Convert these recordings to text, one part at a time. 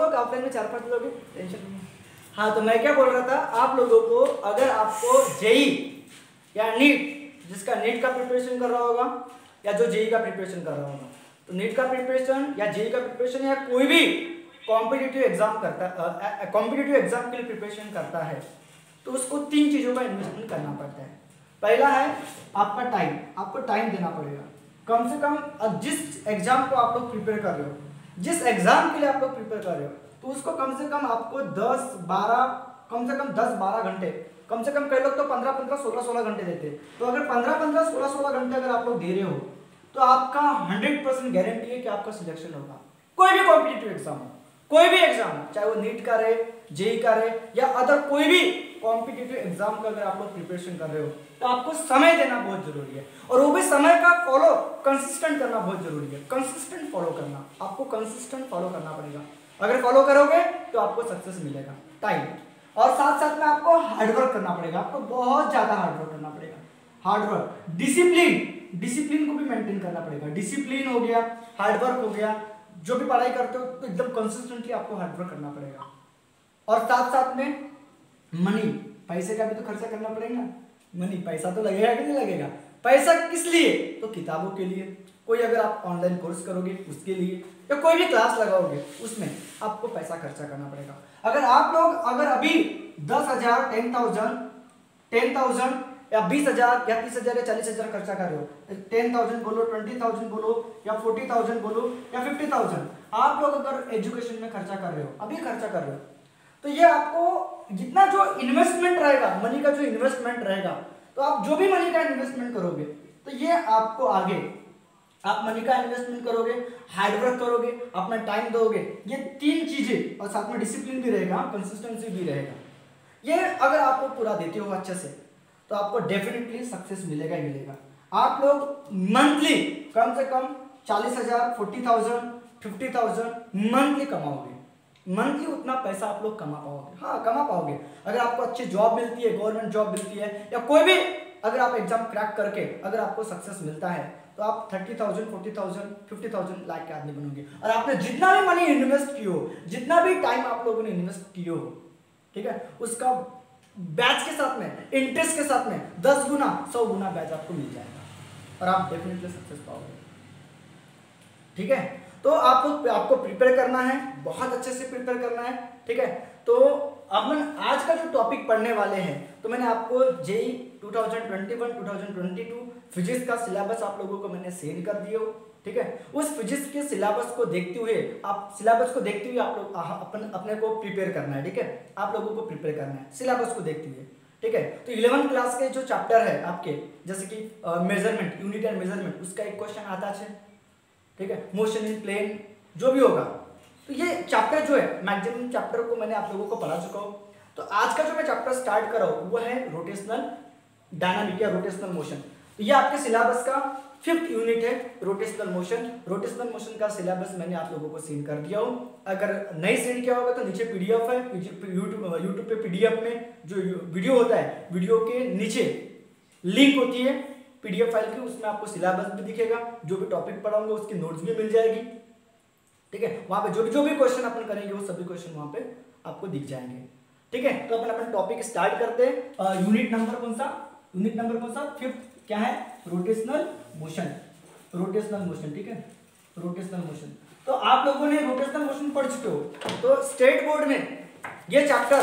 लोग, ऑफलाइन में 4-5 लोग हैं, टेंशन नहीं। हाँ, तो मैं क्या बोल रहा था, आप लोगों को अगर आपको जेई या नीट, जिसका नीट का प्रिपरेशन कर रहा होगा या जो जेई का प्रिपरेशन कर रहा होगा, तो नीट का प्रिपरेशन या जेई का प्रिपरेशन या कोई भी कॉम्पिटिटिव एग्जाम करता, कॉम्पिटिटिव एग्जाम के लिए प्रिपरेशन करता है, तो उसको 3 चीज़ों का इन्वेस्टमेंट करना पड़ता है। पहला है आपका टाइम, आपको टाइम देना पड़ेगा। कम से कम जिस एग्जाम को आप लोग प्रिपेयर कर रहे हो, जिस एग्जाम के लिए आप लोग प्रिपेयर कर रहे हो, तो उसको कम से कम आपको 10-12 घंटे, कम से कम कई लोग तो 15-15, 16-16 घंटे देते हैं। तो अगर 15-15, 16-16 घंटे अगर आप लोग दे रहे हो, तो आपका 100% गारंटी है कि आपका सिलेक्शन होगा। कोई भी कॉम्पिटिटिव एग्जाम हो, कोई भी एग्जाम हो, चाहे वो नीट का रहे, जेई का रहे या अदर कोई भी कॉम्पिटिटिव एग्जाम का अगर आप लोग प्रिपरेशन कर रहे हो, तो आपको समय देना बहुत जरूरी है, और वो भी समय का फॉलो कंसिस्टेंट करना बहुत जरूरी है। कंसिस्टेंट फॉलो करना, आपको कंसिस्टेंट फॉलो करना पड़ेगा। अगर फॉलो करोगे तो आपको सक्सेस मिलेगा। टाइम, और साथ साथ में आपको हार्डवर्क करना पड़ेगा, आपको बहुत ज्यादा हार्डवर्क करना पड़ेगा। हार्डवर्क, डिसिप्लिन को भी मेंटेन करना पड़ेगा। डिसिप्लिन हो गया, हार्डवर्क हो गया, जो भी पढ़ाई करते हो तो एकदम कंसिस्टेंटली आपको हार्डवर्क करना पड़ेगा। और साथ साथ में मनी, पैसे का भी तो खर्चा करना पड़ेगा। मनी, पैसा तो लगेगा कि नहीं लगेगा? पैसा किस लिए? तो किताबों के लिए, कोई अगर आप ऑनलाइन कोर्स करोगे उसके लिए, या कोई भी क्लास लगाओगे उसमें आपको पैसा खर्चा करना पड़ेगा। अगर आप लोग अभी 10,000, 10,000 या 20,000 या 30,000 या 40,000 खर्चा कर रहे हो, 10,000 बोलो, 20,000 बोलो या 40,000 बोलो या 50,000, आप लोग अगर एजुकेशन में खर्चा कर रहे हो, अभी खर्चा कर रहे हो, तो ये आपको जितना जो इन्वेस्टमेंट रहेगा, मनी का जो इन्वेस्टमेंट रहेगा, तो आप जो भी मनी का इन्वेस्टमेंट करोगे, तो ये आपको आगे, आप मनी का इन्वेस्टमेंट करोगे, हार्डवर्क करोगे, अपना टाइम दोगे, ये 3 चीजें, और साथ में डिसिप्लिन भी रहेगा, कंसिस्टेंसी भी रहेगा, ये अगर आपको पूरा देते हो अच्छे से, तो आपको डेफिनेटली सक्सेस मिलेगा ही मिलेगा। आप लोग मंथली कम से कम 40,000, 40,000, 50,000 मंथली कमाओगे। मंथली उतना पैसा आप लोग कमा पाओगे। हाँ, कमा पाओगे अगर आपको अच्छी जॉब मिलती है, गवर्नमेंट जॉब मिलती है, या कोई भी अगर आप एग्जाम क्रैक करके अगर आपको सक्सेस मिलता है, तो आप 30,000, 40,000, 50,000 लाख के आदमी बनोगे। और आपने जितना भी मनी इन्वेस्ट किए हो, जितना भी टाइम आप लोगों ने इन्वेस्ट किए हो, ठीक है, उसका बैच के साथ में, इंटरेस्ट के साथ में 10 गुना 100 गुना बैच आपको मिल जाएगा, और आप डेफिनेटली सक्सेस पाओगे। ठीक है, तो आपको प्रिपेयर करना है, बहुत अच्छे से प्रिपेयर करना है। ठीक है, तो अपन आज का जो टॉपिक पढ़ने वाले हैं, तो मैंने आपको जेई 2021-2022 फिजिक्स का सिलेबस आप लोगों को मैंने सेंड कर दिया हो। ठीक है, उस फिजिक्स के सिलेबस को देखते हुए आप लोग अपने को प्रिपेयर करना है। ठीक है, आप लोगों को प्रिपेयर करना है सिलेबस को देखते हुए। ठीक है, तो 11th क्लास के जो चैप्टर है आपके, जैसे कि मेजरमेंट, यूनिट एंड मेजरमेंट, उसका एक क्वेश्चन आता है। ठीक है, मोशन इन प्लेन जो भी होगा, तो ये चैप्टर जो है, मैक्सिमम चैप्टर को मैंने आप लोगों को पढ़ा चुका हूँ। तो आज का जो मैं चैप्टर स्टार्ट कर रहा हूँ वो है रोटेशनल डायनामिक या रोटेशनल मोशन। तो ये आपके सिलेबस का 5th यूनिट है, रोटेशनल मोशन। रोटेशनल मोशन का सिलेबस मैंने आप लोगों को सेंड कर दिया हूँ। अगर नहीं सेंड किया होगा तो नीचे पीडीएफ है, यूट्यूब पे पीडीएफ में जो वीडियो होता है, वीडियो के नीचे लिंक होती है पीडीएफ फाइल की, उसमें आपको सिलेबस भी दिखेगा, जो भी टॉपिक पढ़ाऊंगा उसकी नोट्स भी मिल जाएगी। ठीक है, वहां पे जो भी क्वेश्चन अपन करेंगे वो सभी क्वेश्चन वहां पे आपको दिख जाएंगे। ठीक है, तो अपन टॉपिक स्टार्ट करते हैं। यूनिट नंबर कौन सा? 5th क्या है? Rotational motion. रोटेशनल मोशन, ठीक है, रोटेशनल मोशन। तो आप लोगों ने रोटेशनल मोशन पढ़ चुके हो, तो स्टेट बोर्ड में ये चैप्टर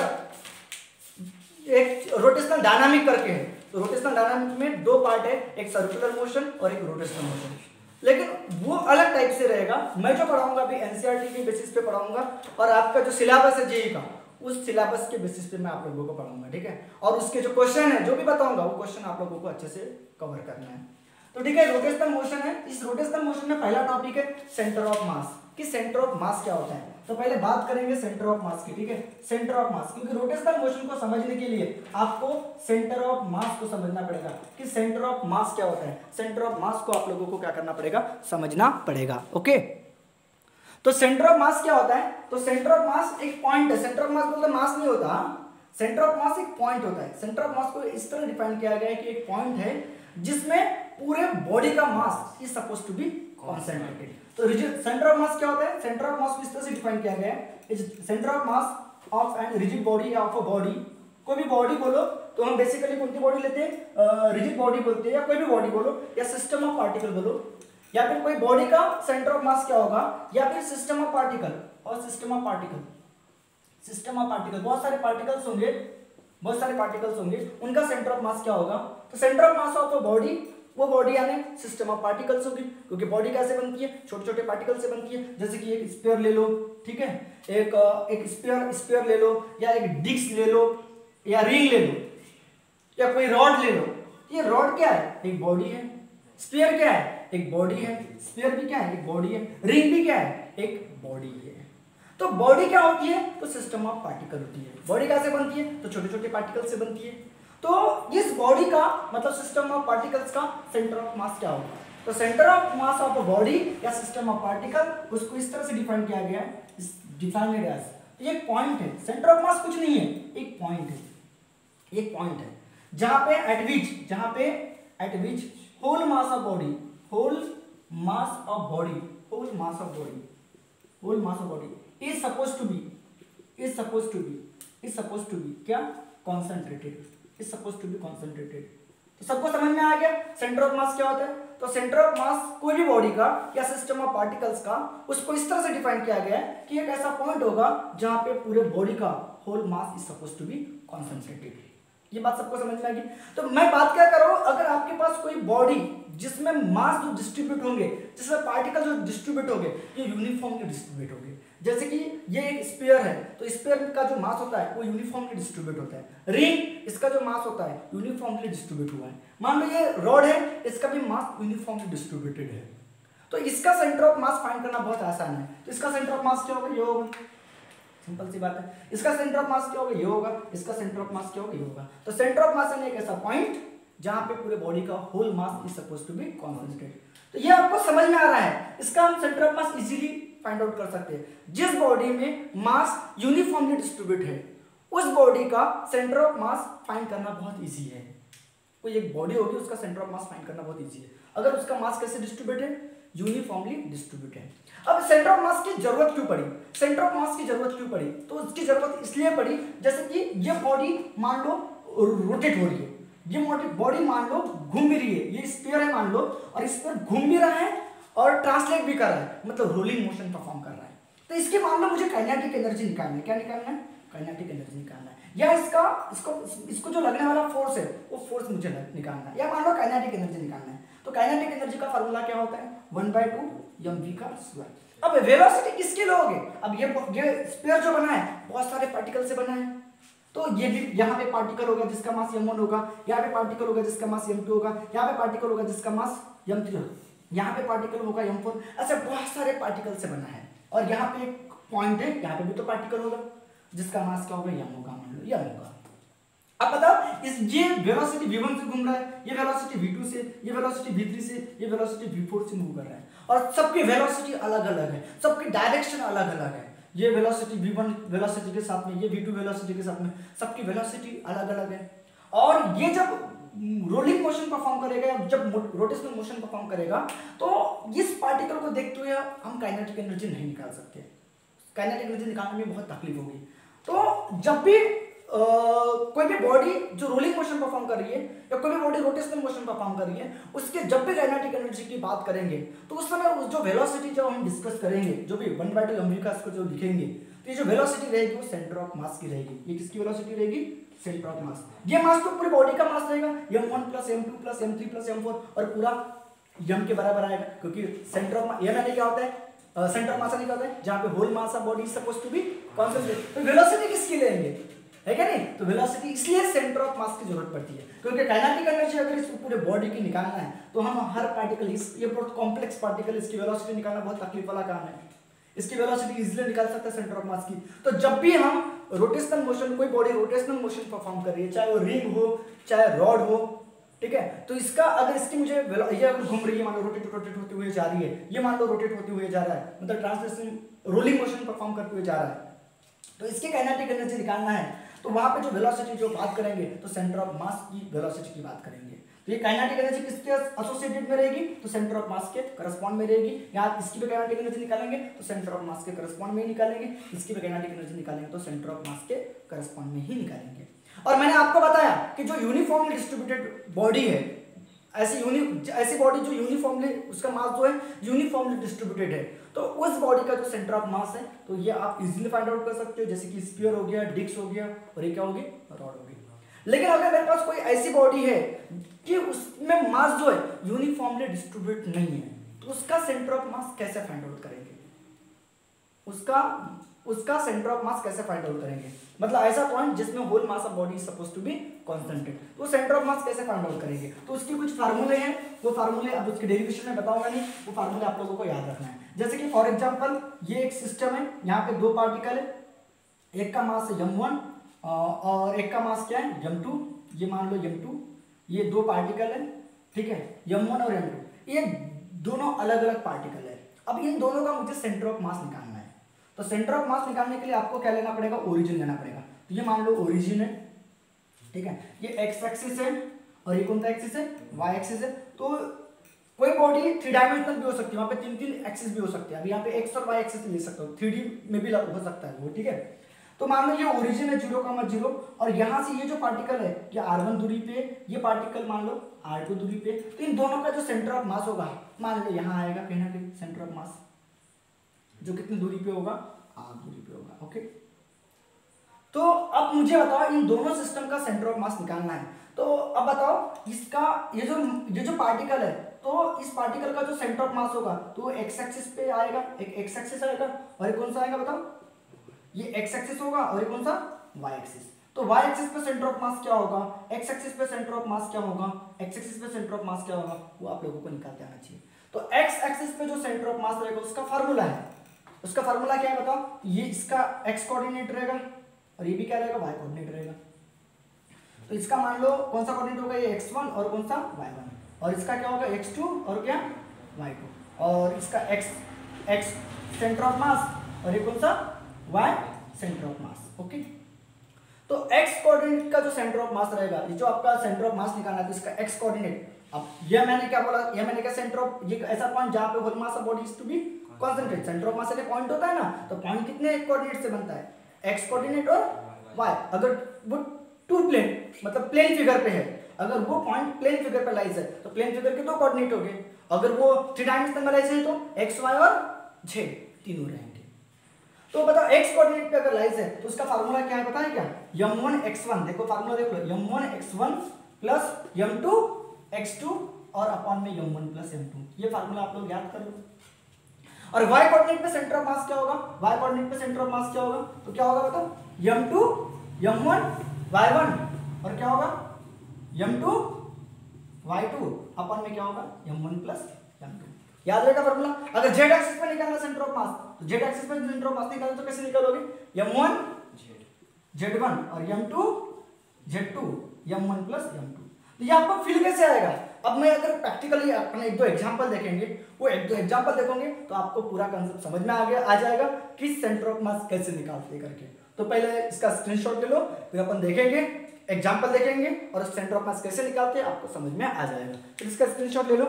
एक रोटेशनल डायनामिक करके है। तो रोटेशनल डायनामिक में 2 पार्ट है, एक सर्कुलर मोशन और एक रोटेशनल मोशन, लेकिन वो अलग टाइप से रहेगा। मैं जो पढ़ाऊंगा अभी एनसीईआरटी के बेसिस पे पढ़ाऊंगा, और आपका जो सिलेबस है जेईई का, उस सिलेबस के बेसिस पे मैं आप लोगों को पढ़ाऊंगा। ठीक है, और उसके जो क्वेश्चन है, जो भी बताऊंगा वो क्वेश्चन आप लोगों को अच्छे से कवर करना है। तो ठीक है, रोटेशनल मोशन है। इस रोटेशनल मोशन में पहला टॉपिक है सेंटर ऑफ मास, कि सेंटर ऑफ मास क्या होता है। तो पहले बात करेंगे सेंटर ऑफ मास की। ठीक है, सेंटर ऑफ मास, क्योंकि रोटेशनल मोशन को समझने के लिए आपको सेंटर ऑफ मास को समझना पड़ेगा कि सेंटर ऑफ मास क्या होता है। सेंटर ऑफ मास को आप लोगों को क्या करना पड़ेगा? समझना पड़ेगा। ओके, तो सेंटर ऑफ मास क्या होता है? तो सेंटर ऑफ मास एक पॉइंट है। सेंटर ऑफ मास मतलब मास नहीं होता, सेंटर ऑफ मास एक पॉइंट होता है। सेंटर ऑफ मास को इस तरह डिफाइन किया गया है कि एक पॉइंट है जिसमें पूरे बॉडी का mass is suppose to be concentrated. तो रिजिड सेंटर ऑफ मास क्या होता है? सेंटर ऑफ मास को इस तरह से डिफाइन किया गया है, is centre of mass of an rigid body of a body. कोई भी बॉडी बोलो तो हम बेसिकली कौन सी बॉडी लेते हैं? रिजिड बॉडी बोलते हैं, या कोई भी बॉडी बोलो, या सिस्टम ऑफ पार्टिकल बोलो, या फिर कोई बॉडी का सेंटर ऑफ मास क्या होगा, या फिर सिस्टम ऑफ पार्टिकल। और सिस्टम ऑफ पार्टिकल बहुत सारे पार्टिकल्स होंगे, उनका सेंटर ऑफ मास क्या होगा? तो centre of mass of a body, वो बॉडी यानी सिस्टम ऑफ पार्टिकल्स होगी, क्योंकि बॉडी कैसे बनती है? छोटे छोटे पार्टिकल से बनती है। जैसे कि एक स्फीयर ले लो, ठीक है, एक स्फीयर ले लो, या एक डिस्क ले लो, या रिंग ले लो, या कोई रॉड ले लो। ये रॉड क्या है? एक बॉडी है। स्फीयर क्या है? एक बॉडी है। स्फीयर भी क्या है? एक बॉडी है। रिंग भी क्या है? एक बॉडी है। तो बॉडी क्या होती है? तो सिस्टम ऑफ पार्टिकल होती है। बॉडी कैसे बनती है? तो छोटे छोटे पार्टिकल से बनती है। तो इस बॉडी का मतलब सिस्टम ऑफ पार्टिकल्स का सेंटर ऑफ मास क्या होगा? तो centre of mass of a body या सिस्टम ऑफ पार्टिकल, उसको इस तरह से डिफाइन किया गया है, डिफाइंड एज, ये एक पॉइंट है। सेंटर ऑफ मास कुछ नहीं है, एक पॉइंट है, जहां पे at which whole mass of body is supposed to be क्या? concentrated। तो सबको समझ में आ गया सेंटर ऑफ मास क्या होता है? तो सेंटर ऑफ मास कोई भी बॉडी का या सिस्टम ऑफ पार्टिकल्स का, उसको इस तरह से डिफाइन किया गया है कि एक ऐसा पॉइंट होगा जहां पे पूरे बॉडी का whole mass is supposed to be concentrated. ये बात सबको समझ में आ गई। तो मैं बात क्या कर रहा हूं, अगर आपके पास कोई बॉडी जिसमें मास जो डिस्ट्रीब्यूट होंगे, जिसमें पार्टिकल जो डिस्ट्रीब्यूट होंगे, ये यूनिफॉर्मली डिस्ट्रीब्यूट होंगे। जैसे कि ये एक स्फीयर है, तो स्फीयर का जो मास होता है वो यूनिफॉर्मली डिस्ट्रीब्यूट होता है। रिंग, इसका जो मास होता है यूनिफॉर्मली डिस्ट्रीब्यूट हुआ है। मान लो ये रॉड है, इसका भी मास यूनिफॉर्मली डिस्ट्रीब्यूटेड है। तो इसका सेंटर ऑफ मास फाइंड करना बहुत आसान है। तो इसका सेंटर ऑफ मास क्या होगा? ये होगा, सिंपल सी बात है। इसका सेंटर ऑफ मास क्या होगा? ये होगा। इसका सेंटर ऑफ मास क्या होगा? ये होगा। तो सेंटर ऑफ मास यानी एक ऐसा पॉइंट जहां पे पूरे बॉडी का whole mass is supposed to be concentrated. तो ये आपको समझ में आ रहा है, इसका हम centre of mass easily find out कर सकते हैं। जिस बॉडी में मास यूनिफॉर्मली डिस्ट्रीब्यूट है, उस बॉडी का सेंटर ऑफ मास फाइंड करना बहुत इजी है। कोई एक बॉडी होगी, उसका सेंटर ऑफ मास फाइंड करना बहुत इजी है। अगर उसका मास कैसे डिस्ट्रीब्यूट है? यूनिफॉर्मली डिस्ट्रीब्यूट है। अब सेंटर ऑफ मास की जरूरत क्यों पड़ी? सेंटर ऑफ मास की जरूरत क्यों पड़ी? तो उसकी जरूरत इसलिए पड़ी, जैसे कि ये बॉडी मान लो रोटेट हो रही है, ये बॉडी मान लो घूम भी रही है, ये स्फीयर है मान लो, और स्फीयर घूम भी रहा है और ट्रांसलेट भी कर रहा है, मतलब रोलिंग मोशन परफॉर्म कर रहा है। तो इसके मान लो मुझे काइनेटिक एनर्जी निकालना है। क्या निकालना है? काइनेटिक एनर्जी निकालना है। या इसको जो लगने वाला फोर्स है, वो फोर्स मुझे निकालना है, या मान लो काइनेटिक एनर्जी निकालना है। तो काइनेटिक एनर्जी का फार्मूला क्या होता है? 1/2 mv का स्क्वायर। अब वेलोसिटी किसके लोगे? अब ये स्फीयर जो बना है बहुत सारे पार्टिकल से बना है, तो ये भी यहाँ पे पार्टिकल होगा जिसका मास m1 होगा, यहाँ पे पार्टिकल होगा जिसका मास m2 होगा, यहाँ पे पार्टिकल होगा जिसका मास m3 होगा, यहाँ पे पार्टिकल होगा m4। ऐसे बहुत सारे पार्टिकल से बना है। और यहाँ पे एक पॉइंट है, यहाँ पे भी तो पार्टिकल होगा जिसका मास क्या होगा? m होगा, मान लो m होगा। अब बताओ, ये वेलोसिटी v1 से घूम रहा है, ये वेलोसिटी v2 से, ये वेलोसिटी v3 से, ये वेलोसिटी v4 से मूव कर रहा है, और सबकी वेलोसिटी अलग अलग है, सबकी डायरेक्शन अलग अलग है। ये वेलोसिटी v1 वेलोसिटी के साथ में, ये v2 वेलोसिटी के साथ में, सबकी वेलोसिटी अलग अलग है। और ये जब रोलिंग मोशन परफॉर्म करेगा या जब रोटेशनल मोशन परफॉर्म करेगा, तो इस पार्टिकल को देखते हुए हम काइनेटिक एनर्जी नहीं निकाल सकते। काइनेटिक एनर्जी निकालने में बहुत तकलीफ होगी। तो जब भी कोई भी बॉडी जो रोलिंग मोशन परफॉर्म कर रही है या कोई भी बॉडी रोटेशनल मोशन परफॉर्म कर रही है, उसके जब भी काइनेटिक एनर्जी की बात करेंगे, तो उस समय जो वेलोसिटी जब हम डिस्कस करेंगे, जो भी 1/2 mv का इसको जो लिखेंगे, तो ये जो वेलोसिटी रहेगी वो सेंटर ऑफ मास की रहेगी। ये किसकी वेलोसिटी रहेगी? सेंटर ऑफ मास। ये मास तो पूरी बॉडी का मास रहेगा, m1 + m2 + m3 + m4, और पूरा m के बराबर आएगा, क्योंकि सेंटर ऑफ ये यानी क्या होता है? सेंटर ऑफ मास यानी क्या होता है? जहां पे whole mass of body is supposed to be concentrated. तो वेलोसिटी किसकी लेंगे, है क्या नहीं? तो वेलोसिटी इसलिए सेंटर ऑफ मास की जरूरत पड़ती है, क्योंकि काइनेटिक एनर्जी अगर इस पूरे बॉडी की निकालना है, तो हम हर पार्टिकल, ये बहुत कॉम्प्लेक्स पार्टिकल, इसकी वेलोसिटी निकालना बहुत तकलीफ वाला काम है। इसकी वेलोसिटी इजीली निकाल सकते हैं सेंटर ऑफ मास की। तो जब भी हम रोटेशनल मोशन, कोई बॉडी रोटेशनल मोशन परफॉर्म कर रही है, चाहे वो रिंग हो चाहे रॉड हो, ठीक है, तो इसका अगर इसकी मुझे ये अगर घूम रही है, मान लो रोटेट होते हुए जा रही है, ये मान लो रोटेट होते हुए जा रहा है, मतलब ट्रांसलेशन रोलिंग मोशन परफॉर्म करते हुए जा रहा है, तो इसके काइनेटिक एनर्जी निकालना है, तो वहां पे जो वेलोसिटी जो बात करेंगे, तो सेंटर ऑफ मास की वेलोसिटी की बात करेंगे। तो ये काइनेटिक एनर्जी किसके एसोसिएटेड में रहेगी, तो सेंटर ऑफ मास के करस्पॉन्ड में रहेगी। यहाँ इसकी भी काइनेटिक एनर्जी निकालेंगे तो सेंटर ऑफ मास के करस्पॉन्ड में ही निकालेंगे, इसकी भी काइनेटिक एनर्जी निकालेंगे तो सेंटर ऑफ मास के करस्पॉन्ड में ही निकालेंगे। और मैंने आपको बताया कि जो यूनिफॉर्मली डिस्ट्रीब्यूटेड बॉडी है, ऐसी बॉडी जो यूनिफॉर्मली उसका मास जो है यूनिफॉर्मली डिस्ट्रीब्यूटेड है, तो उस बॉडी का जो सेंटर ऑफ मास है तो ये आप इजीली फाइंड आउट कर सकते हो, जैसे कि स्फीयर हो गया, डिस्क हो गया और ये क्या होगी, रॉड होगी। लेकिन अगर मेरे पास कोई ऐसी बॉडी है कि उसमें मास जो है यूनिफॉर्मली डिस्ट्रीब्यूट नहीं है, तो उसका सेंटर ऑफ मास कैसे फाइंड आउट करेंगे, उसका सेंटर ऑफ मास कैसे फाइंड आउट करेंगे, मतलब ऐसा पॉइंट जिसमें whole mass of body is supposed to be constant, तो सेंटर ऑफ मास कैसे फाइंड आउट करेंगे। तो उसके कुछ फार्मूले हैं, वो फार्मूले अब उसके डेरिवेशन में बताऊंगा नहीं, वो फार्मूले आप लोगों को याद रखना है। जैसे कि फॉर एग्जांपल ये एक सिस्टम है, यहाँ पे दो पार्टिकल है, एक का मास है m1 और एक का मास क्या है m2, ये मान लो m2, ये दो पार्टिकल है, ठीक है, m1 और m2, ये दोनों अलग अलग पार्टिकल है। अब इन दोनों का मुझे सेंटर ऑफ मास निकालना है, तो सेंटर ऑफ मास निकालने के लिए आपको क्या लेना पड़ेगा, ओरिजिन लेना पड़ेगा। तो ये मान लो ओरिजिन है, ठीक है, ये एक्स एक्सिस है और ये कौन सा एक्सिस है, वाई एक्सिस है। तो कोई बॉडी थ्री डायमेंशनल भी हो सकती है, वहां पे तीन तीन एक्सिस भी हो सकते हैं, अभी यहाँ पे एक्स और वाई एक्सिस ले सकते हो, 3D में भी हो सकता है वो, ठीक है। तो मान लो ये ओरिजिन है 0,0 और यहाँ से ये जो पार्टिकल है ये r1 दूरी पे, ये पार्टिकल मान लो r2 दूरी पे, तो इन दोनों का जो सेंटर ऑफ मास होगा मान लो यहाँ आएगा कहीं ना कहीं सेंटर ऑफ मास, जो कितनी दूरी पे होगा, r दूरी पे होगा, ओके। तो अब मुझे बताओ इन दोनों सिस्टम का सेंटर ऑफ मास निकालना है। तो अब बताओ इसका ये जो पार्टिकल है, तो इस पार्टिकल का जो सेंटर ऑफ मास होगा तो एक्स एक्सिस पे आएगा, एक एक्स एक्सिस आएगा और एक कौन सा आएगा बताओ, ये एक्स एक्सिस होगा और ये कौन सा, वाई एक्सिस। तो वाई एक्सिस पे सेंटर ऑफ मास क्या होगा, एक्स एक्सिस पे सेंटर ऑफ मास क्या होगा, एक्स एक्सिस पे सेंटर ऑफ मास क्या होगा, वो आप लोगों को निकाल के आना चाहिए। तो एक्स एक्सिस पे जो सेंटर ऑफ मास रहेगा उसका फार्मूला है, उसका फार्मूला क्या है बताओ, ये इसका एक्स कोऑर्डिनेट रहेगा और ये भी क्या रहेगा, वाई कोऑर्डिनेट रहेगा। तो इसका मान लो कौन सा कोऑर्डिनेट होगा, ये x1 और कौन सा y1, और इसका क्या होगा x2 और क्या y2, और इसका x सेंटर ऑफ मास और ये कौन सा y centre of mass, okay. तो x कोऑर्डिनेट का जो सेंटर ऑफ मास रहेगा, ये जो आपका सेंटर ऑफ मास निकालना है, तो इसका x कोऑर्डिनेट, अब ये मैंने क्या बोला, ये मैंने क्या सेंटर ऑफ, ये ऐसा पॉइंट जहां पे whole mass of body is to be constant, centre of mass का पॉइंट होता है ना, तो पॉइंट कितने कोऑर्डिनेट से बनता है, x कोऑर्डिनेट और y। अगर वो टू प्लेन मतलब प्लेन फिगर पे है, अगर वो पॉइंट प्लेन फिगर पे लाइज है तो प्लेन फिगर के दो कोऑर्डिनेट हो गए, अगर वो थ्री डायमेंशनल में लाइज है तो x y और z तीनों रहेंगे। तो बताओ x कोऑर्डिनेट पे अगर लाइज है तो उसका फार्मूला क्या है, बताएं क्या, m1x1, देखो फार्मूला देख लो, m1x1 प्लस m2x2 और अपॉन में m1 प्लस m2, ये फार्मूला आप लोग याद कर लो। और y कोऑर्डिनेट पे सेंटर ऑफ मास क्या होगा, y कोऑर्डिनेट पे सेंटर ऑफ मास क्या होगा, तो क्या होगा बताओ, m2 m1 y1 और क्या होगा m2 y2 अपन में क्या होगा m1 प्लस m2, याद रहेगा फार्मूला। अगर z एक्सिस पे निकालना सेंटर ऑफ मास, तो z एक्सिस पे सेंटर ऑफ मास निकालना तो कैसे निकालोगे, m1 z1 और m2 z2 m1 plus m2। तो ये आपको फील कैसे आएगा, अब मैं अगर प्रैक्टिकली अपने एक दो एग्जांपल देखेंगे, वो एक दो एग्जांपल देखोगे तो आपको पूरा कांसेप्ट समझ में आ जाएगा कि सेंटर ऑफ मास कैसे निकालते करके। तो पहले इसका स्क्रीनशॉट ले लो, फिर अपन देखेंगे एग्जांपल देखेंगे और सेंटर ऑफ मास कैसे निकालते हैं आपको समझ में आ जाएगा। फिर इसका स्क्रीनशॉट ले लो।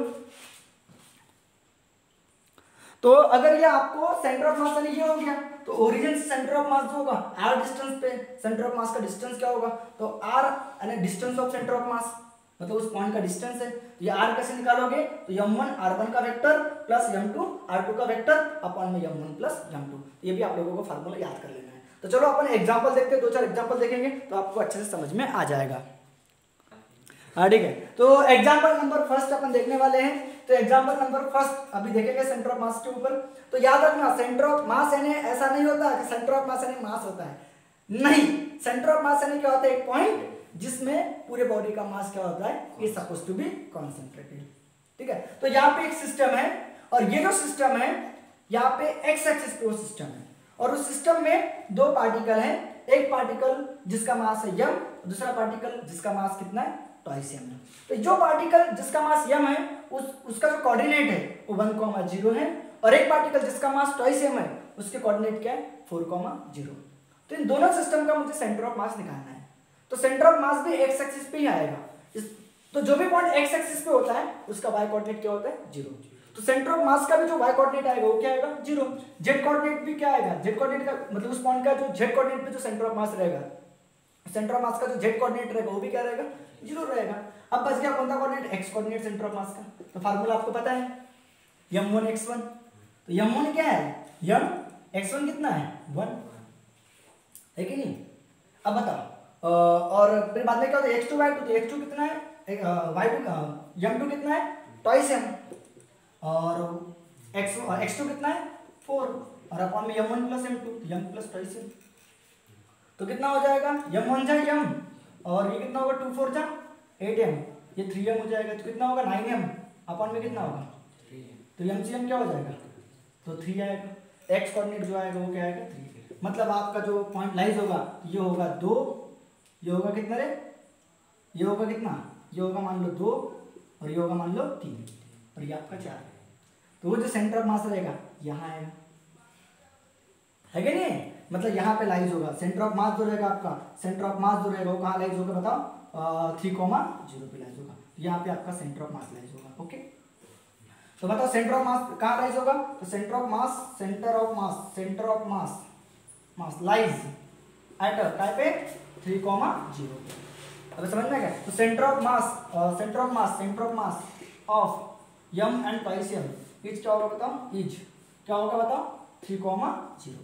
तो अगर ये आपको सेंटर ऑफ मास ये हो गया, तो ओरिजिन से सेंटर ऑफ मास जो होगा r डिस्टेंस पे सेंटर ऑफ मास का डिस्टेंस क्या होगा, तो r यानी डिस्टेंस ऑफ सेंटर ऑफ मास, मतलब उस पॉइंट का डिस्टेंस है। ये r कैसे निकालोगे, तो m1 r1 का वेक्टर प्लस m2 r2 का वेक्टर अपॉन में m1 प्लस m2। ये भी आप लोगों को फार्मूला याद कर लेना है। तो चलो अपन एग्जांपल देखते हैं, दो चार एग्जांपल देखेंगे तो आपको अच्छे से समझ में आ जाएगा। हाँ ठीक है, तो एग्जांपल नंबर फर्स्ट अपन देखने वाले हैं। तो एग्जांपल नंबर फर्स्ट अभी देखेंगे सेंटर ऑफ मास के ऊपर। तो याद रखना सेंटर ऑफ मास यानी ऐसा नहीं होता कि सेंटर ऑफ मास यानी मास होता है, नहीं, सेंटर ऑफ मास यानी क्या होता है, एक पॉइंट जिसमें पूरे बॉडी का मास क्या होता है, is supposed to be concentrated. ठीक है, तो यहाँ पे एक सिस्टम है और ये जो सिस्टम है यहाँ पे एक्स एक्सिस पे वो सिस्टम है और उस सिस्टम में दो पार्टिकल हैं, एक पार्टिकल जिसका मास है m, दूसरा पार्टिकल जिसका मास कितना है, ट्वाइस m है। तो जो पार्टिकल जिसका मास m है उसका जो कोऑर्डिनेट है वो 1,0 है और एक पार्टिकल जिसका मास ट्वाइस m है उसके कोऑर्डिनेट क्या है, 4,0। तो इन दोनों सिस्टम का मुझे सेंटर ऑफ मास निकालना है। तो सेंटर ऑफ मास भी एक्स एक्सिस पे ही आएगा। तो जो भी पॉइंट एक्स एक्सिस पे होता है उसका वाई कोऑर्डिनेट क्या होता है, 0। तो सेंटर ऑफ मास का भी जो वाई कोऑर्डिनेट आएगा वो क्या आएगा, 0। जेड कोऑर्डिनेट भी क्या आएगा, जेड कोऑर्डिनेट का मतलब उस पॉइंट का जो जेड कोऑर्डिनेट पे जो सेंटर ऑफ मास रहेगा, सेंटर ऑफ मास का जो जेड कोऑर्डिनेट रहेगा वो भी क्या रहेगा, 0 रहेगा। अब बच गया कौन सा coordinate, x coordinate centre of mass का। तो फार्मूला आपको पता है m1 x1। तो m1 क्या है, m x1 कितना है, 1 है कि नहीं। अब बताओ और फिर बाद में क्या होता है, x2 y2, तो x2 कितना है, y2 m2 कितना है, ट्वाइस m, और x2 कितना है, 4, और अपॉन में m1 plus m2, m plus twice m। तो कितना हो जाएगा, m1 जा m, और ये कितना होगा, 2 4 जा 8m, ये 3m हो जाएगा। तो कितना होगा, 9m, अपॉन में कितना होगा, तो mcm क्या हो जाएगा, तो 3 आएगा। x कोऑर्डिनेट जो आएगा वो क्या आएगा, 3। मतलब आपका जो पॉइंट लाइज होगा ये होगा 2, ये होगा कितना रे, ये होगा कितना, ये होगा मान लो 2, और ये होगा मान लो 3, और ये आपका 4 है। तो वो जो सेंटर ऑफ मास रहेगा यहाँ आएगा, है कि नहीं। मतलब यहाँ पे लाइज होगा सेंटर ऑफ मास जो रहेगा आपका, सेंटर ऑफ मास जो रहेगा वो कहाँ लाइज होगा बताओ, 3,0 पे लाइज होगा। यहाँ पे आपका सेंटर ऑफ मास लाइज होगा। ओके, तो बताओ सेंटर ऑफ मास कहाँ लाइज होगा, तो centre of mass lies at काय पे, 3,0। अब समझ में गया। तो centre of mass of m and twice m is क्या होगा बताओ, इज क्या होगा बताओ, 3,0।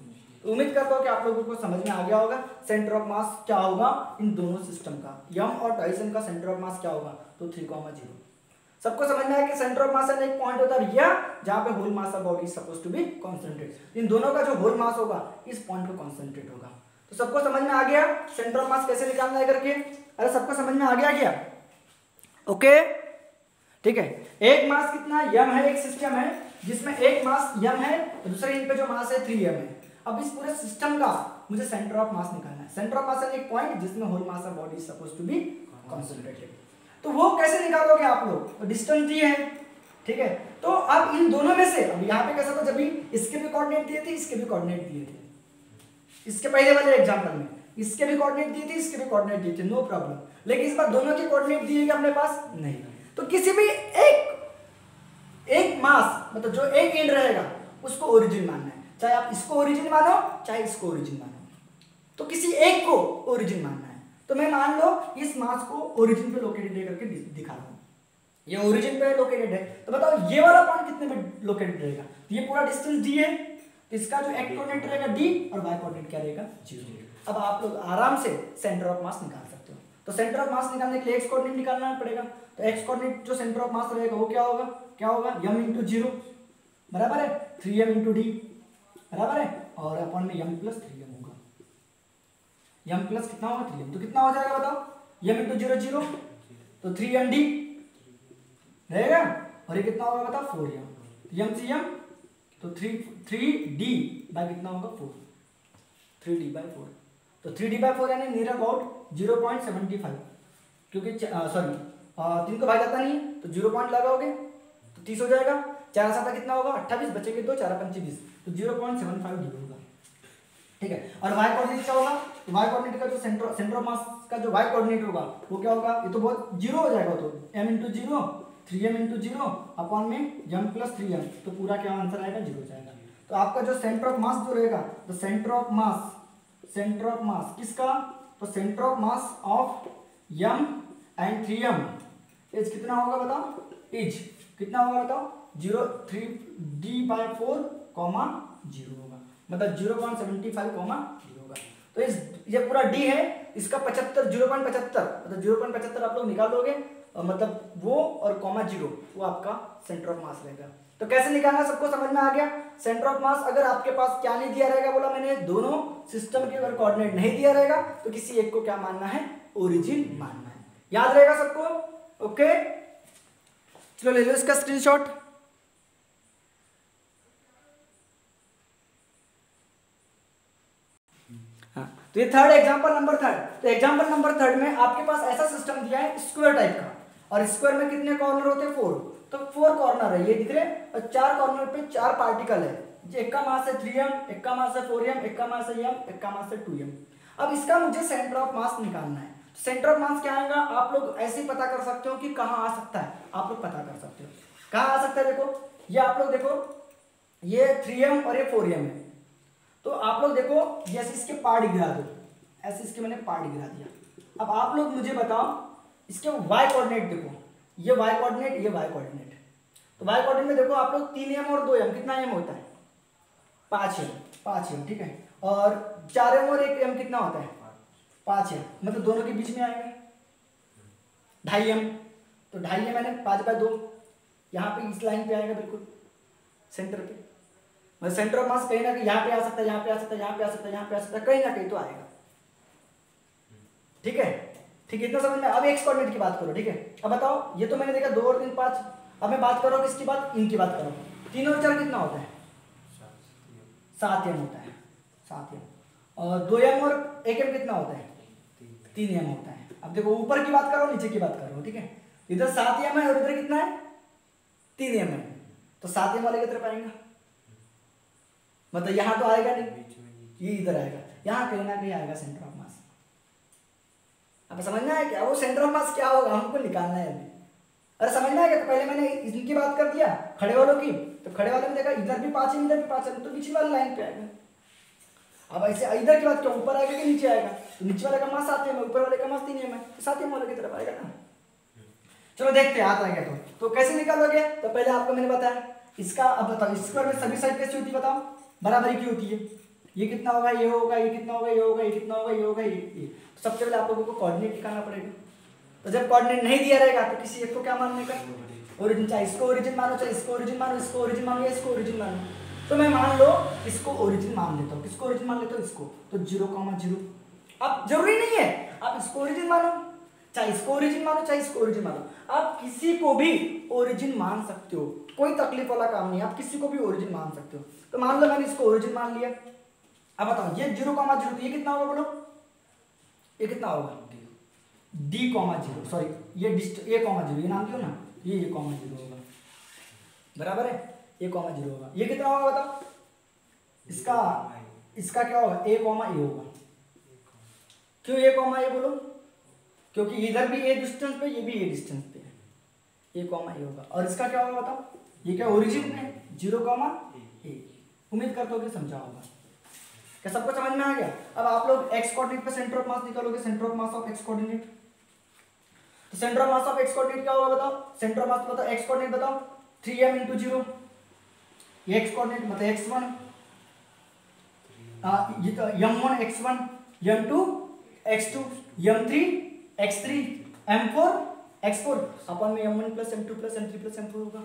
उम्मीद करता हूँ कि आप लोगों को समझ में आ गया होगा सेंटर ऑफ मास क्या होगा इन दोनों सिस्टम का, m और ट्वाइस m का सेंटर ऑफ मास क्या होगा, तो 3,0। सबको समझ में आया कि सेंटर ऑफ मास का एक पॉइंट होता है भैया जहां पे whole mass of body is supposed to be concentrated. इन दोनों का जो होल मास होगा इस पॉइंट पे कांस्टेंटेड होगा। तो सबको समझ में आ गया सेंटर ऑफ मास कैसे निकालना है करके, अरे सबको समझ में आ गया क्या, ओके ठीक है। एक मास कितना m है, एक सिस्टम है जिसमें एक मास m है और दूसरे इन पे जो मास है 3m है। अब इस पूरे सिस्टम का मुझे सेंटर ऑफ मास निकालना है। सेंटर ऑफ मास है एक पॉइंट जिसमें whole mass of body is supposed to be concentrated. तो वो कैसे निकालोगे आप लोग, तो डिस्टेंस दी है, ठीक है। तो अब इन दोनों में से, अब यहाँ पे कैसा था, जब भी इसके भी कोऑर्डिनेट दिए थे, इसके भी कोऑर्डिनेट दिए थे, इसके पहले वाले एग्जांपल में इसके भी कोऑर्डिनेट दिए थे, इसके भी कोऑर्डिनेट दिए थे, नो प्रॉब्लम। लेकिन इस बार दोनों के कोऑर्डिनेट दिए गए अपने पास नहीं। तो किसी भी एक मास मतलब जो एक एंड रहेगा उसको ओरिजिन मानना है, चाहे आप इसको ओरिजिन मानो चाहे इसको ओरिजिन मानो, तो किसी एक को ओरिजिन मानना है। तो मैं मान लो इस मास को ओरिजिन पे लोकेटेड है करके दिखा रहा हूं, ये ओरिजिन पे लोकेटेड है। तो बताओ ये वाला पॉइंट कितने पे लोकेटेड रहेगा, तो ये पूरा डिस्टेंस डी है, इसका जो एक्स कोऑर्डिनेट रहेगा डी और वाई कोऑर्डिनेट क्या रहेगा 0। अब आप लोग आराम से सेंटर ऑफ मास निकाल सकते हो। तो सेंटर ऑफ मास निकालने के लिए एक्स कोऑर्डिनेट निकालना पड़ेगा। तो एक्स कोऑर्डिनेट जो सेंटर ऑफ मास रहेगा वो क्या होगा m इंटू 0 बराबर है 3m इंटू डी बराबर है, और अपॉन में m प्लस 3m होगा, m प्लस कितना होगा 3m। तो कितना हो जाएगा बताओ, m इंटू 0 0, तो 3md रहेगा, और ये कितना होगा बताओ 4m, m से m तो 3d बाय कितना होगा 4, 3d बाय 4। तो 3d बाय 4 यानी नियर अबाउट 0.75, क्योंकि सॉरी 3 को भाग जाता नहीं तो 0 पॉइंट लगाओगे तो 30 हो जाएगा, 4 7 कितना होगा 28, बचेंगे 2 4 5 20, तो 0.75 डी होगा, ठीक है। और y कोऑर्डिनेट क्या होगा, तो y कोऑर्डिनेट का जो सेंटर ऑफ मास का जो y कोऑर्डिनेट होगा वो क्या होगा, ये तो बहुत 0 हो जाएगा, तो m into 0 3m into 0 upon में m प्लस 3m, तो पूरा क्या आंसर आएगा 0 जाएगा। तो आपका जो सेंटर ऑफ मास जो रहेगा, तो सेंटर ऑफ मास किसका, तो centre of mass of m and 3m is कितना होगा बताओ, इज कितना होगा बताओ 3d बाय 4 कॉमा 0 होगा, मतलब 0.75 कॉमा 0 होगा। तो इस ये पूरा d है, इसका 75 0.75 मतलब 0.75 आप लोग निकालोगे, मतलब वो और कॉमा 0 वो आपका सेंटर ऑफ मास रहेगा। तो कैसे निकालना सबको समझ में आ गया। सेंटर ऑफ मास अगर आपके पास क्या नहीं दिया रहेगा, बोला मैंने दोनों सिस्टम के अगर कोऑर्डिनेट नहीं दिया रहेगा तो किसी एक को क्या मानना है, ओरिजिन मानना है। याद रहेगा सबको, ओके। चलो ले लो इसका स्क्रीनशॉट। हाँ, तो ये थर्ड एग्जांपल नंबर थर्ड। तो एग्जांपल नंबर थर्ड में आपके पास ऐसा सिस्टम दिया है स्क्वायर टाइप का, और स्क्वायर में कितने कॉर्नर होते हैं 4, तो 4 कॉर्नर है ये दिख रहे हैं, और 4 कॉर्नर पे 4 पार्टिकल है, एक का मास है 3m, एक का मास है 4m, एक का मास है m, एक का मास है 2m। अब इसका मुझे सेंटर ऑफ मास निकालना है। सेंटर ऑफ मास क्या आएगा, आप लोग ऐसे ही पता कर सकते हो कि कहाँ आ सकता है, आप लोग पता कर सकते हो कहाँ आ सकता है। देखो ये आप लोग देखो, ये 3m और ये 4m है, तो आप लोग देखो जैसे इसके पार्ट गिरा दो, ऐसे इसके मैंने पार्ट गिरा दिया। अब आप लोग मुझे बताओ इसके y कोऑर्डिनेट देखो, ये y कोऑर्डिनेट, ये y कोऑर्डिनेट। तो y कोऑर्डिनेट में देखो आप लोग 3m और 2m, कितना m होता है, 5m, ठीक है। और 4m और 1m कितना होता है, 5m, मतलब दोनों के बीच में आएगा 2.5m। तो 2.5m मैंने 5/2 यहाँ पे इस लाइन पे आएगा, बिल्कुल सेंटर पे। मतलब सेंटर ऑफ मास कहीं ना कहीं यहाँ पे आ सकता है, यहाँ पे आ सकता है, यहाँ पे आ सकता है, यहाँ पे आ सकता है, कहीं ना कहीं तो आएगा। ठीक है, ठीक है, इतना समझ में। अब एक्स कोऑर्डिनेट की बात करो, ठीक है। अब बताओ, ये तो मैंने देखा 2 और 3 5, अब मैं बात कर रहा हूँ किसकी बात, इनकी बात कर रहा हूँ। 3 और 4 कितना होता है, 7m होता है, 7m। और 2m और 1m कितना होता है, 3m होता है। अब देखो ऊपर की बात करो, नीचे की बात करो, ठीक है। इधर 7m है और इधर कितना है, 3m है, तो 7m वाले की तरफ आएगा, मतलब यहाँ तो आएगा नहीं, ये इधर आएगा, यहाँ कहीं ना कहीं आएगा सेंटर ऑफ मास। अब समझना है क्या, वो सेंटर ऑफ मास क्या होगा हमको निकालना है अभी। अरे समझना है क्या, तो पहले मैंने इनकी बात कर दिया खड़े वालों की, तो खड़े वाले में देखा इधर भी 5m, इधर भी 5m, तो नीचे वाली लाइन पे आएगा। अब ऐसे इधर की बात क्या, ऊपर आएगा कि नीचे आएगा, तो नीचे वाले का मास 7m है, ऊपर वाले का मास 3m है, तो 7m वाले की तरफ आएगा ना। चलो देखते हैं आता है क्या। तो कैसे निकालोगे, तो पहले आपको मैंने बताया इसका। अब बताओ इसका में सभी साइड कैसी होती है, बताओ बराबरी की होती है। ये कितना होगा, ये होगा, ये कितना होगा, ये होगा, ये कितना होगा, ये होगा, ये। तो सबसे पहले आप लोगों को कोऑर्डिनेट निकालना पड़ेगा। तो जब कोऑर्डिनेट नहीं दिया रहेगा तो किसी एक को क्या मानने का, ओरिजिन। चाहे इसको ओरिजिन मानो, चाहे इसको ओरिजिन मानो, इसको ओरिजिन मानो या इसको ओरिजिन मानो। तो मैं मान लो इसको ओरिजिन मान लेता हूँ। किसको ओरिजिन मान लेता हूँ, इसको। तो 0,0। अब जरूरी नहीं है आप इसको ओरिजिन मानो, चाहे इसको ओरिजिन मानो, चाहे इसको ओरिजिन मानो, आप किसी को भी ओरिजिन मान सकते हो, कोई तकलीफ वाला काम नहीं, आप किसी को भी ओरिजिन मान सकते हो। तो मान लो मैंने इसको ओरिजिन मान लिया। अब बताओ ये 0,0, ये कितना होगा बोलो, ये कितना होगा, d,0, सॉरी ये a,0, ये नाम दियो ना, ये a,0 होगा, बराबर है, a,0 होगा। ये कितना होगा बताओ, इसका क्या होगा, a,a होगा। क्यों a,a बोलो, क्योंकि इधर भी a डिस्टेंस पे, ये भी a डिस्टेंस पे है, a,a होगा। और इसका क्या होगा बताओ, ये क्या ओरिजिन में 0,a। उम्मीद करता हूँ कि समझा होगा। क्या सबको समझ में आ गया। अब आप लोग x कोऑर्डिनेट पे सेंटर ऑफ मास निकालोगे, centre of mass of x coordinate. तो centre of mass of x coordinate क्या होगा बताओ, सेंटर ऑफ मास बताओ, x कोऑर्डिनेट बताओ, 3m × 0। ये x कोऑर्डिनेट मतलब x1, ये तो m1 x1, m2 x2, m3 x3, m4 x4 अपन में m1 + m2 + m3 + m4 होगा।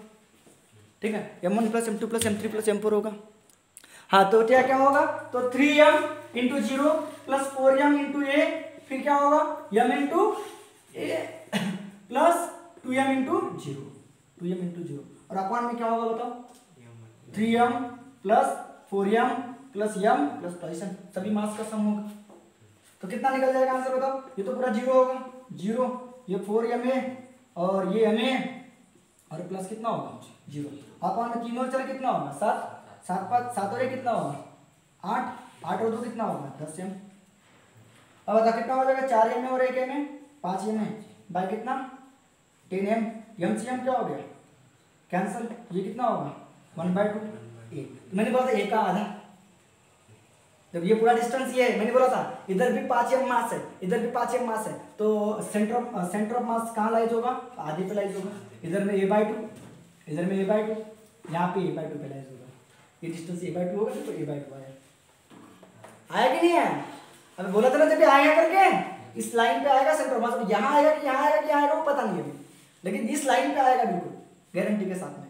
ठीक है, m1 + m2 + m3 + m4 होगा। हाँ तो क्या होगा, तो 3m × 0 + 4m × a, फिर क्या होगा m × a + 2m × 0, 2m × 0। और अपन में क्या होगा बताओ, 3m + 4m + m + 2m, सभी मास का सम होगा। तो कितना निकल जाएगा आंसर बताओ, ये तो पूरा 0 होगा, 0, ये 4ma और ये ma और प्लस कितना होगा 0। अपन में 3 और 4 कितना होगा 7, 7 5 7 और 1 कितना होगा 8, 8 और 2 कितना होगा 10m। अब बता कितना हो जाएगा, 4m और 1m, 5m बाय कितना 10m, m से m क्या हो गया कैंसिल, ये कितना होगा 1/2 a। तो मैंने बोला था a का आधा, जब ये पूरा डिस्टेंस ये है, मैंने बोला था इधर भी 5m मास है, इधर भी 5m मास है, तो सेंटर ऑफ मास कहाँ लाइज होगा, आधे पे लाइज होगा। इधर में a/2, इधर में a/2, यहाँ पे a/2 पे लाइज होगा। ये डिस्टेंस a/2 होगा, तो a/2 आया कि नहीं आया। अभी बोला था ना जब आएगा करके, इस लाइन पे आएगा सेंटर ऑफ मास, यहाँ आएगा कि यहाँ आएगा कि यहाँ आएगा वो पता नहीं अभी, लेकिन इस लाइन पे आएगा बिल्कुल गारंटी के साथ में।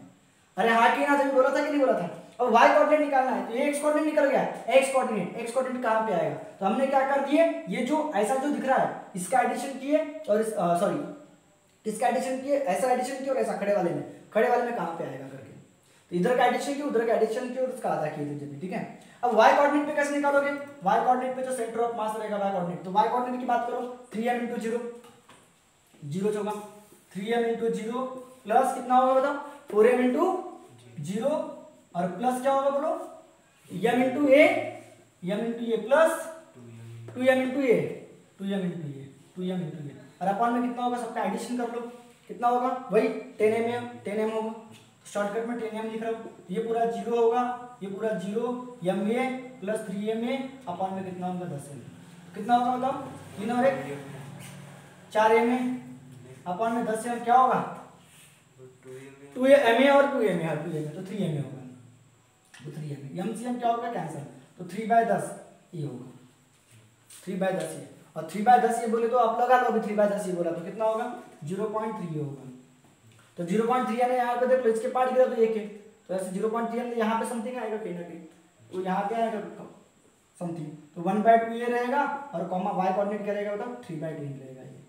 अरे हाँ कि ना, जब बोला था कि नहीं बोला था। अब y कोऑर्डिनेट निकालना है, तो ये x कोऑर्डिनेट निकल गया, x कोऑर्डिनेट कहाँ पे आएगा, तो हमने क्या कर दिए, ये जो ऐसा जो दिख रहा है इसका एडिशन किए, और सॉरी इसका एडिशन किए, ऐसा एडिशन किए और ऐसा खड़े वाले में कहाँ पे आएगा करके, तो इधर का एडिशन किए, उधर का एडिशन किए और उसका आधा किए। ठीक है, अब y कोऑर्डिनेट पे कैसे निकालोगे, y कोऑर्डिनेट पे जो सेंटर ऑफ मास रहेगा y कोऑर्डिनेट, तो y कोऑर्डिनेट की बात करो 3m × 0, 0 होगा, 3m × 0 प्लस कितना होगा बताओ 4m × 0 और प्लस क्या होगा बोलो m × a plus 2m × a, 2m into ये, और अपॉन में कितना होगा, सबका एडिशन कर लो, कितना होगा वही 10m होगा, शॉर्टकट में 10m लिख रहा हूँ, ये पूरा 0 होगा, ये पूरा 0, ma प्लस 3ma अपॉन में कितना होगा 10m, कितना होगा बताओ, 3 और 1 4ma अपॉन में 10m क्या होगा 2ma और 2ma, तो 3ma होगा, तो 3ma, MCM क्या होगा कैंसिल, तो 3/10 ये होगा, 3/10 ये, और 3/10 ये बोले तो आप लगा लो, अभी 3/10 ये बोला तो कितना होगा 0.3 होगा, तो 0.3 यानी यहाँ पे देखो इसके पार्ट गिरा तो एक है, तो ऐसे 0.3 यानी यहाँ पे समथिंग आएगा कहीं ना कहीं, तो यहाँ पे आएगा समथिंग, तो 1/2 ये रहेगा, और कॉमा y कोऑर्डिनेट क्या रहेगा बताओ 3/10 रहेगा ये।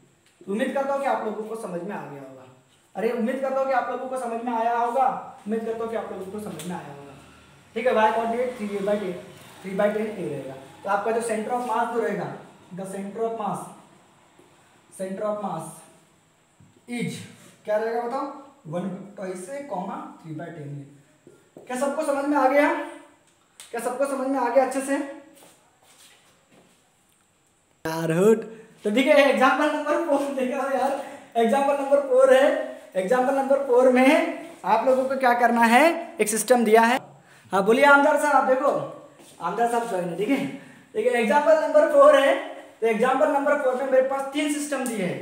तो उम्मीद करता हूँ कि आप लोगों को समझ में आ गया होगा, अरे उम्मीद करता हूँ कि आप लोगों को समझ में आया होगा, उम्मीद करता हूँ कि आप लोगों को समझ में आया होगा, ठीक है। y कोऑर्डिनेट 3/10 a रहेगा, तो आपका जो सेंटर ऑफ मास जो रहेगा, the centre of mass is क्या रहेगा बताओ 1/2 a, 3/10। क्या सबको समझ में आ गया, क्या सबको समझ में आ गया अच्छे से यार हुट। तो ठीक है, एग्जांपल नंबर 4 देखा यार, एग्जांपल नंबर 4 है, एग्जांपल नंबर 4 में आप लोगों को क्या करना है, एक सिस्टम दिया है, हाँ बोलिए आमदार साहब, देखो आमदार साहब ज्वाइन है, ठीक है। देखिए एग्जांपल नंबर 4 है, तो एग्जांपल नंबर 4 में मेरे पास 3 सिस्टम दिए हैं,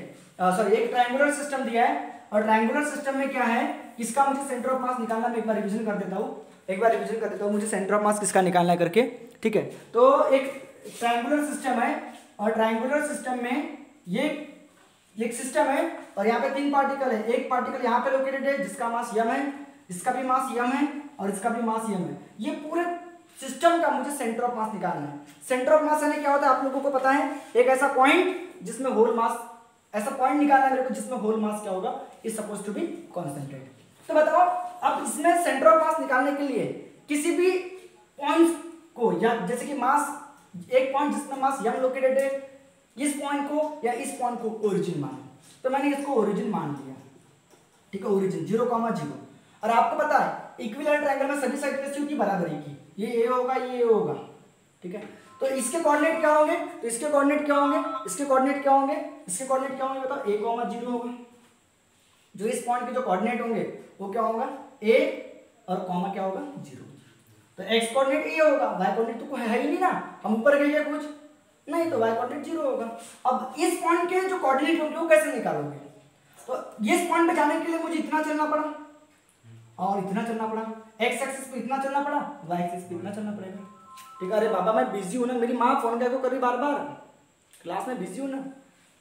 सॉरी एक ट्रायंगुलर सिस्टम दिया है, और ट्रायंगुलर सिस्टम में क्या है, किसका मुझे सेंटर ऑफ मास निकालना, मैं एक बार रिवीजन कर देता हूँ, मुझे सेंटर ऑफ मास किसका निकालना है करके, ठीक है। तो एक ट्रायंगुलर सिस्टम है, और ट्रायंगुलर सिस्टम में ये एक सिस्टम है, और यहाँ पे 3 पार्टिकल है, एक पार्टिकल यहाँ पे लोकेटेड है जिसका मास m है, इसका भी मास m है, और इसका भी मास m है, ये पूरे सिस्टम का मुझे सेंटर ऑफ मास निकालना है। सेंटर ऑफ मास यानी क्या होता है आप लोगों को पता है, एक ऐसा पॉइंट जिसमें होल मास, ऐसा पॉइंट निकालना है मेरे को जिसमें होल मास क्या होगा, is suppose to be concentrated. तो बताओ अब इसमें सेंटर ऑफ मास निकालने के लिए किसी भी पॉइंट को, या जैसे कि मास, एक पॉइंट जिसमें मास m लोकेटेड है, इस पॉइंट को या इस पॉइंट को ओरिजिन मानो, तो मैंने इसको ओरिजिन मान लिया, ठीक है, ओरिजिन 0,0। और आपको पता है इक्विलेटरल ट्रायंगल में सभी साइड रेशियो की बराबरी की, ये a होगा ये a होगा, ठीक है। तो इसके कोऑर्डिनेट क्या होंगे, तो इसके कोऑर्डिनेट क्या होंगे, इसके कोऑर्डिनेट क्या होंगे, इसके कोऑर्डिनेट क्या होंगे बताओ, a, 0 होगा, जो इस पॉइंट के जो कोऑर्डिनेट होंगे वो क्या होगा a, और कॉमा क्या होगा 0। तो x कोऑर्डिनेट a होगा, y कोऑर्डिनेट तो है ही नहीं ना, हम ऊपर गए कुछ नहीं, तो y कोऑर्डिनेट 0 होगा। अब इस पॉइंट के जो कोऑर्डिनेट होंगे वो कैसे निकालोगे, तो इस पॉइंट पे जाने के लिए मुझे इतना चलना पड़ा और इतना चलना पड़ा, x एक्सिस पे इतना चलना पड़ा, y एक्सिस पे इतना चलना पड़ेगा, ठीक है। अरे बाबा मैं बिजी हूं ना, मेरी माँ फोन क्या को कर रही बार बार, क्लास में बिजी हूं ना,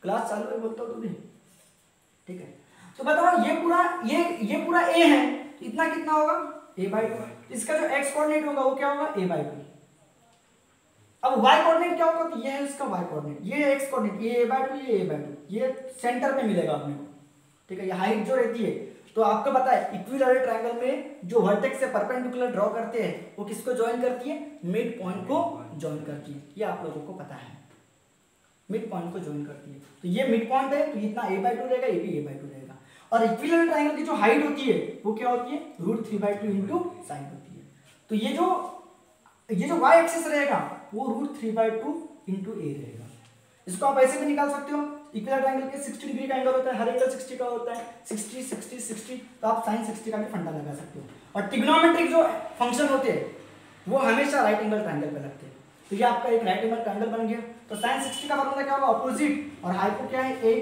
क्लास चालू है बोलता हूं तू भी, ठीक है। तो बताओ ये पूरा a है, तो इतना कितना होगा a/2, इसका जो x कोऑर्डिनेट होगा वो क्या होगा a/2। अब y कोऑर्डिनेट क्या होगा, तो ये है इसका y कोऑर्डिनेट, ये x कोऑर्डिनेट, ये a/2 ये a/2, ये सेंटर पे मिलेगा अपने को, ठीक है। ये हाइट जो रहती है, तो आपको पता है इक्विलैटरल ट्रायंगल में जो वर्टेक्स से परपेंडिकुलर ड्रॉ करते हैं वो किसको ज्वाइन करती है, मिड पॉइंट को ज्वाइन करती है, ये आप लोगों को पता है, मिड पॉइंट को ज्वाइन करती है। तो ये मिड पॉइंट है, तो इतना a/2 रहेगा, ये भी a/2 रहेगा। और इक्विलैटरल ट्रायंगल की जो हाइट होती है वो क्या होती है, √3/2 इंटू साइन होती है। तो ये जो y एक्सिस रहेगा वो √3/2 इंटू a रहेगा। इसको आप ऐसे भी निकाल सकते हो, इक्विलैटरल ट्रायंगल के 60 डिग्री का एंगल होता है, हर एंगल 60 का होता है, 60 60 60, तो आप sin 60 का भी फंडा लगा सकते हो। और ट्रिग्नोमेट्रिक जो फंक्शन होते हैं वो हमेशा राइट एंगल ट्रायंगल पे लगते हैं, तो ये आपका एक राइट एंगल ट्रायंगल बन गया। तो sin 60 का फॉर्मूला क्या होगा, अपोजिट, और हाइपो क्या है a,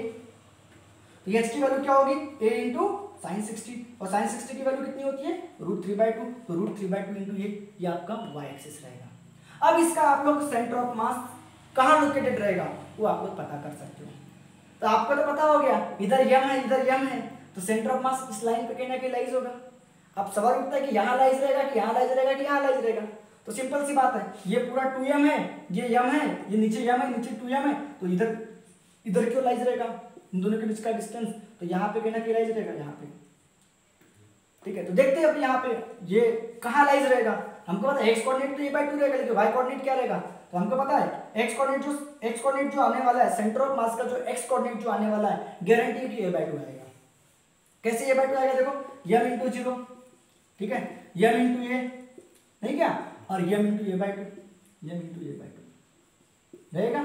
तो ये h की वैल्यू क्या होगी a इंटू sin 60, और sin 60 की वैल्यू कितनी होती है √3/2, तो √3/2 इंटू ये आपका y एक्सिस रहेगा। अब इसका आप लोग सेंटर ऑफ मास कहाँ लोकेटेड रहेगा वो आप लोग पता कर सकते हो। तो आपको तो पता हो गया, इधर m है इधर m है, तो सेंटर ऑफ मास इस लाइन पे कहीं ना कहीं लाइज होगा। अब सवाल उठता है कि यहाँ लाइज रहेगा कि यहाँ लाइज रहेगा कि यहाँ लाइज रहेगा, तो सिंपल सी बात है, ये पूरा 2m है, ये m है, ये नीचे m है, नीचे 2m है, तो इधर क्यों लाइज रहेगा, इन दोनों के बीच का डिस्टेंस, तो यहाँ पे कहीं ना कहीं लाइज रहेगा, यहाँ पे, ठीक है। तो देखते हैं अब यहाँ पे ये कहाँ लाइज रहेगा। हमको पता है x कोऑर्डिनेट तो a/2 रहेगा, लेकिन y कोऑर्डिनेट क्या रहेगा, तो हमको पता है x कोऑर्डिनेट जो आने वाला है, सेंटर ऑफ मास का जो x कोऑर्डिनेट जो आने वाला है, गारंटी कि a/2 आएगा। कैसे a/2 आएगा, देखो m इंटू 0, ठीक है, m इंटू a, नहीं क्या, और m इंटू a/2 रहेगा,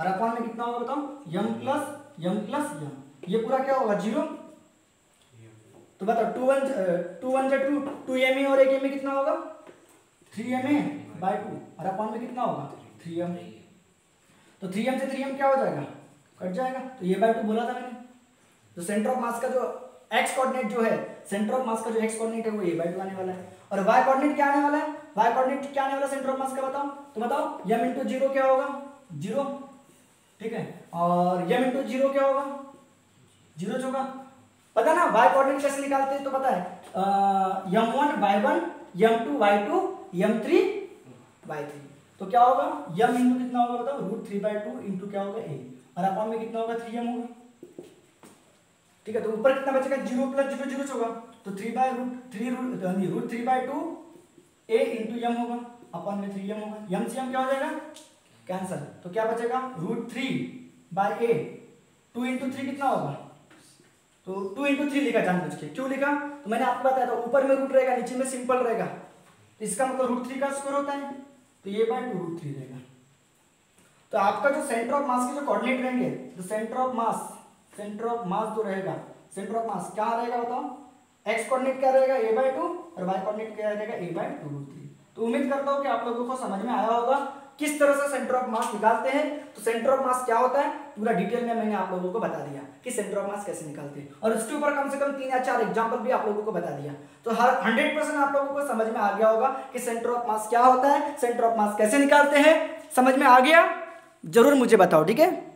और अपॉन में कितना होगा बताओ, यम प्लस यम, ये पूरा क्या होगा 0। तो बताओ 2 1 2 2m और 1m कितना होगा 3ma/2 और अपॉन में कितना होगा 3m। तो 3m से 3m क्या हो जाएगा, कट जाएगा। तो ये बाय 2 बोला था मैंने। तो सेंटर ऑफ मास का जो x कोऑर्डिनेट जो है, सेंटर ऑफ मास का जो x कोऑर्डिनेट है वो a बाय 2 आने वाला है। और y कोऑर्डिनेट क्या आने वाला है, y कोऑर्डिनेट क्या आने वाला है सेंटर ऑफ मास का बताओ। तो बताओ m × 0 क्या होगा 0, ठीक है। और m × 0 क्या होगा 0 होगा। पता ना y कोऑर्डिनेट कैसे निकालते हैं, तो पता है m1 y1 m2 y2 m3 y3। तो क्या होगा m इंटू कितना होगा बताओ √3/2 इंटू क्या होगा a और अपॉन में कितना होगा 3m होगा, ठीक है। तो ऊपर कितना बचेगा 0 + 0 0 होगा। तो 3/√3/2 a इंटू m होगा, अपॉन में 3m होगा। m से m क्या हो जाएगा कैंसिल। तो क्या बचेगा √3/a 2 × 3 कितना होगा, तो 2 × 3 लिखा जानबूझ के। क्यों लिखा, तो मैंने आपको बताया था ऊपर में रूट रहेगा नीचे में सिंपल रहेगा, तो इसका मतलब √3 का स्क्वायर होता है, तो ये बाय 2 √3 रहेगा। तो आपका जो सेंटर ऑफ मास के जो कोऑर्डिनेट रहेंगे, तो सेंटर ऑफ मास जो रहेगा, सेंटर ऑफ मास क्या रहेगा बताओ, x कोऑर्डिनेट क्या रहेगा a/2 और y कोऑर्डिनेट क्या रहेगा a/2 √3। तो उम्मीद करता हूं कि आप लोगों को समझ में आया होगा किस तरह से सेंटर ऑफ मास निकालते हैं। तो सेंटर ऑफ मास क्या होता है पूरा डिटेल में मैंने आप लोगों को बता दिया कि सेंटर ऑफ मास कैसे निकालते हैं, और उसके ऊपर कम से कम 3 या 4 एग्जांपल भी आप लोगों को बता दिया। तो हर 100% आप लोगों को समझ में आ गया होगा कि सेंटर ऑफ मास क्या होता है, सेंटर ऑफ मास कैसे निकालते हैं। समझ में आ गया, जरूर मुझे बताओ, ठीक है।